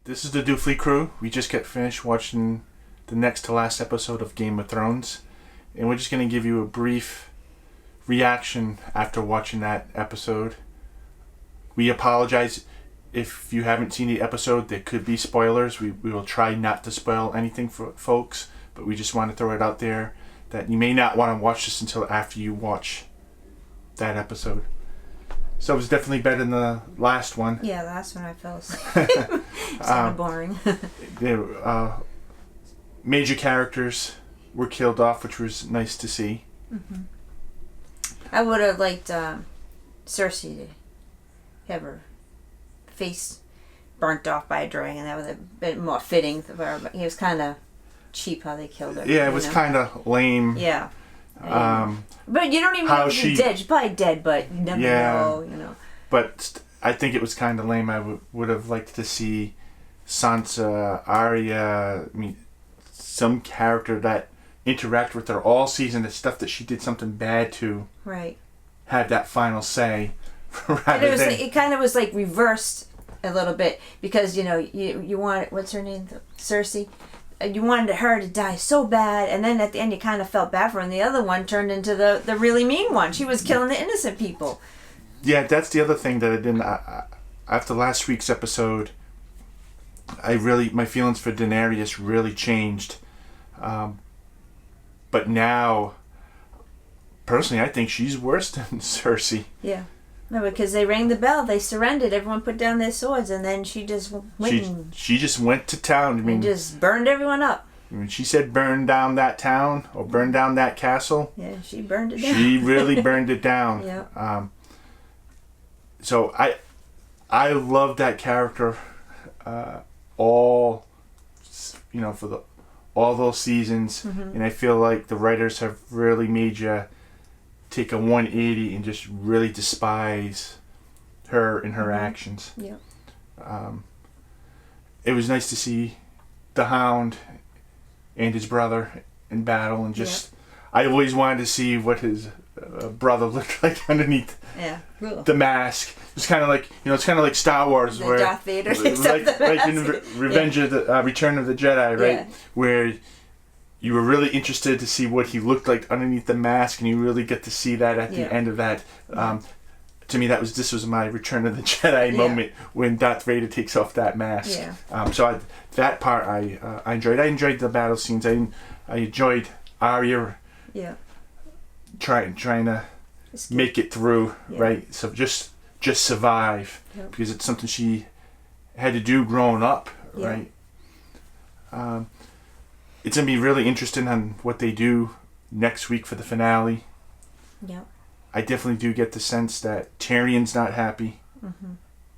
This is the TheDuphilyCrew. We just got finished watching the next to last episode of Game of Thrones, and we're just going to give you a brief reaction after watching that episode. We apologize if you haven't seen the episode. There could be spoilers. We will try not to spoil anything for folks, but we just want to throw it out there that you may not want to watch this until after you watch that episode. So it was definitely better than the last one. Yeah, the last one I fell asleep. It's kind of boring. Major characters were killed off, which was nice to see. Mm-hmm. I would have liked Cersei to have her face burnt off by a dragon. That would have been more fitting for her. But it was kind of cheap how they killed her. Yeah, it was kind of lame. Yeah. But you don't even know if she's dead. She's probably dead, but you never know, But I think it was kind of lame. I would have liked to see Sansa, Arya, some character that interact with her all season, the stuff that she did something bad to. Right. Have that final say. It kind of was like reversed a little bit because, you want, what's her name? Cersei? You wanted her to die so bad, and then at the end you kind of felt bad for her, and the other one turned into the really mean one. She was killing the innocent people. Yeah, that's the other thing that I didn't... after last week's episode, my feelings for Daenerys really changed. But now, personally, I think she's worse than Cersei. Yeah. No, because they rang the bell, they surrendered, everyone put down their swords, and then she just went. She just went to town. And just burned everyone up. When she said burn down that town or burn down that castle. Yeah, she burned it down. She really burned it down. Yeah. So I love that character. All those seasons, and I feel like the writers have really made you take a 180 and just really despise her and her actions. Yeah. It was nice to see the Hound and his brother in battle, and just I always wanted to see what his brother looked like underneath the mask. It's kind of like it's kind of like Star Wars, where Darth Vader takes off the mask. Like in Revenge of the Return of the Jedi, right? Where you were really interested to see what he looked like underneath the mask, and you really get to see that at the end of that. To me, this was my Return of the Jedi moment when Darth Vader takes off that mask. Yeah. So that part I enjoyed. I enjoyed the battle scenes. I enjoyed Arya. Yeah. Trying to make it through, right? So just survive, because it's something she had to do growing up, right? It's going to be really interesting on what they do next week for the finale. Yeah. I definitely do get the sense that Tyrion's not happy,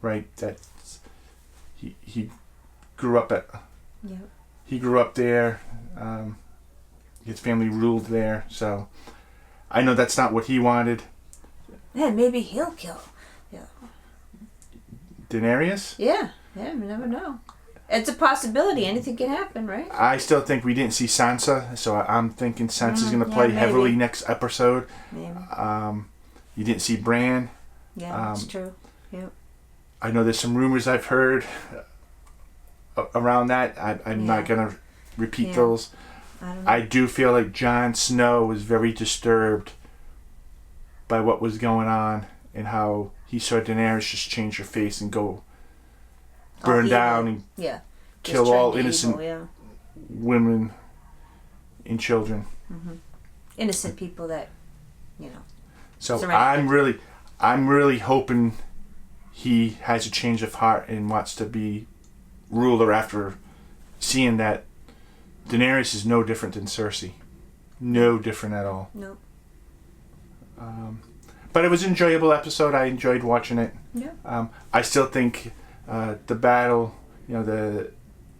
right? That he grew up he grew up there. His family ruled there, so I know that's not what he wanted. Yeah, maybe he'll kill. Yeah. Daenerys? Yeah, you never know. It's a possibility. Anything can happen, right? I still think we didn't see Sansa, so I'm thinking Sansa's going to play heavily next episode. Maybe. You didn't see Bran. Yeah, that's true. Yep. I know there's some rumors I've heard around that. I'm not going to repeat those. I do feel like Jon Snow was very disturbed by what was going on and how he saw Daenerys just change her face and go burn down and kill all innocent women and children. Innocent people that, So I'm really hoping he has a change of heart and wants to be ruler after seeing that Daenerys is no different than Cersei. No different at all. Nope. But it was an enjoyable episode. I enjoyed watching it. Yeah. I still think the battle, the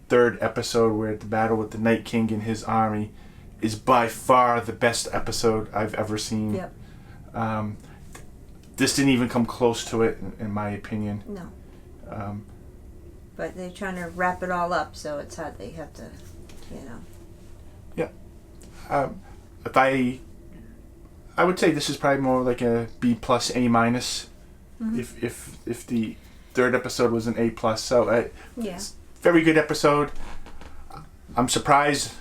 third episode where the battle with the Night King and his army is by far the best episode I've ever seen. Yep. This didn't even come close to it, in my opinion. No. But they're trying to wrap it all up, so it's hard. They have to, Yeah. If I would say this is probably more like a B+, A-. If the third episode was an A+, so very good episode. I'm surprised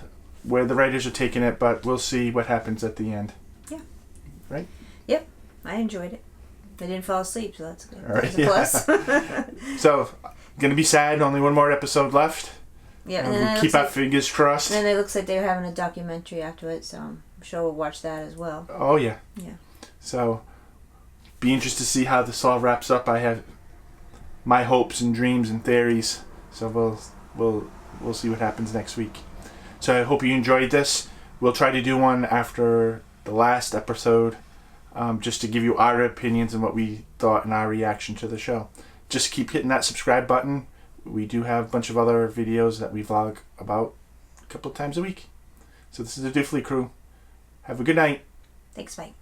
where the writers are taking it, but we'll see what happens at the end. Yeah. Right? Yep. I enjoyed it. I didn't fall asleep, so that's good. All right, That's a plus. So, gonna be sad. Only one more episode left. Yeah, and we'll keep our fingers crossed. And then it looks like they're having a documentary after it, so I'm sure we'll watch that as well. Oh yeah. Yeah. So, be interested to see how this all wraps up. I have my hopes and dreams and theories. So we'll see what happens next week. So I hope you enjoyed this. We'll try to do one after the last episode, just to give you our opinions and what we thought and our reaction to the show. Just keep hitting that subscribe button. We do have a bunch of other videos that we vlog about a couple of times a week. So this is the Doofily Crew. Have a good night. Thanks, Mike.